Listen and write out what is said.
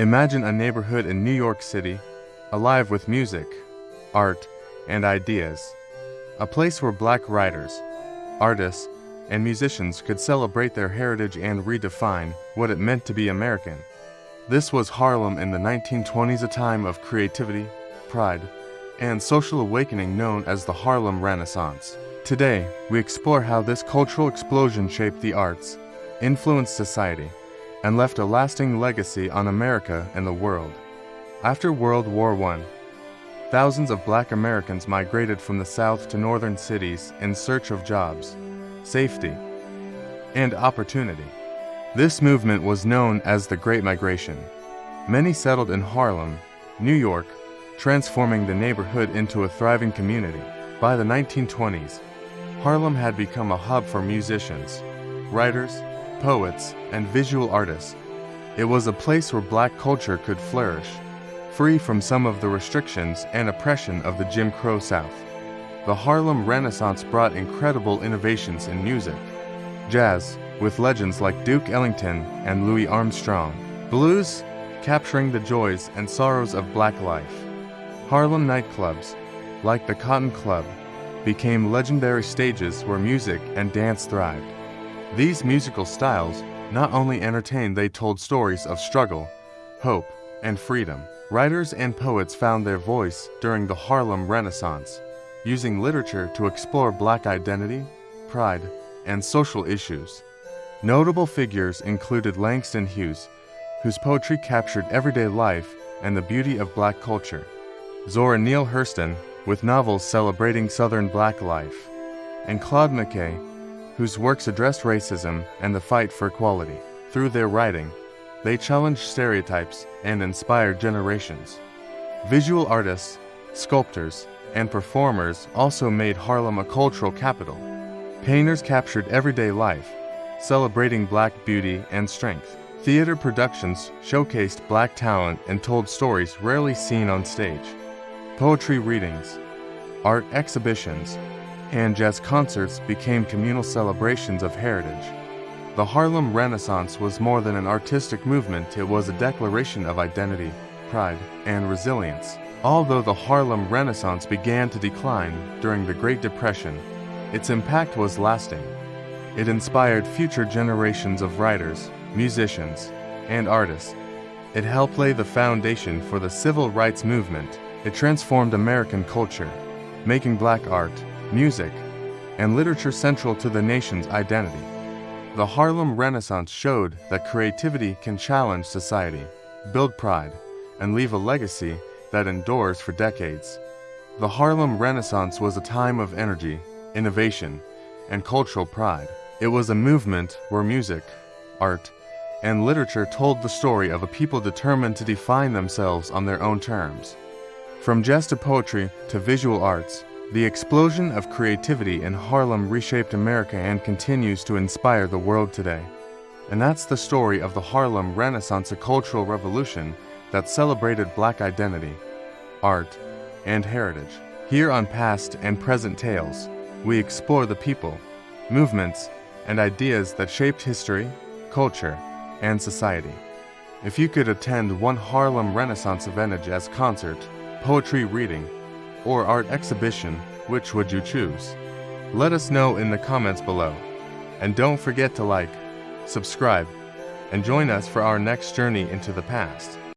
Imagine a neighborhood in New York City, alive with music, art, and ideas. A place where Black writers, artists, and musicians could celebrate their heritage and redefine what it meant to be American. This was Harlem in the 1920s, a time of creativity, pride, and social awakening known as the Harlem Renaissance. Today, we explore how this cultural explosion shaped the arts, influenced society, and left a lasting legacy on America and the world. After World War I, thousands of Black Americans migrated from the South to northern cities in search of jobs, safety, and opportunity. This movement was known as the Great Migration. Many settled in Harlem, New York, transforming the neighborhood into a thriving community. By the 1920s, Harlem had become a hub for musicians, writers, poets, and visual artists. It was a place where Black culture could flourish, free from some of the restrictions and oppression of the Jim Crow South. The Harlem Renaissance brought incredible innovations in music. Jazz, with legends like Duke Ellington and Louis Armstrong. Blues, capturing the joys and sorrows of Black life. Harlem nightclubs, like the Cotton Club, became legendary stages where music and dance thrived. These musical styles not only entertained, they told stories of struggle, hope, and freedom. Writers and poets found their voice during the Harlem Renaissance, using literature to explore Black identity, pride, and social issues. Notable figures included Langston Hughes, whose poetry captured everyday life and the beauty of Black culture. Zora Neale Hurston, with novels celebrating Southern Black life. And Claude McKay, whose works addressed racism and the fight for equality. Through their writing, they challenged stereotypes and inspired generations. Visual artists, sculptors, and performers also made Harlem a cultural capital. Painters captured everyday life, celebrating Black beauty and strength. Theater productions showcased Black talent and told stories rarely seen on stage. Poetry readings, art exhibitions, and jazz concerts became communal celebrations of heritage. The Harlem Renaissance was more than an artistic movement, it was a declaration of identity, pride, and resilience. Although the Harlem Renaissance began to decline during the Great Depression, its impact was lasting. It inspired future generations of writers, musicians, and artists. It helped lay the foundation for the civil rights movement. It transformed American culture, making Black art, music, and literature central to the nation's identity. The Harlem Renaissance showed that creativity can challenge society, build pride, and leave a legacy that endures for decades. The Harlem Renaissance was a time of energy, innovation, and cultural pride. It was a movement where music, art, and literature told the story of a people determined to define themselves on their own terms. From jazz to poetry to visual arts, the explosion of creativity in Harlem reshaped America and continues to inspire the world today. And that's the story of the Harlem Renaissance, a cultural revolution that celebrated Black identity, art, and heritage. Here on Past and Present Tales, we explore the people, movements, and ideas that shaped history, culture, and society. If you could attend one Harlem Renaissance event, a jazz concert, poetry reading, or art exhibition, which would you choose? Let us know in the comments below. And don't forget to like, subscribe, and join us for our next journey into the past.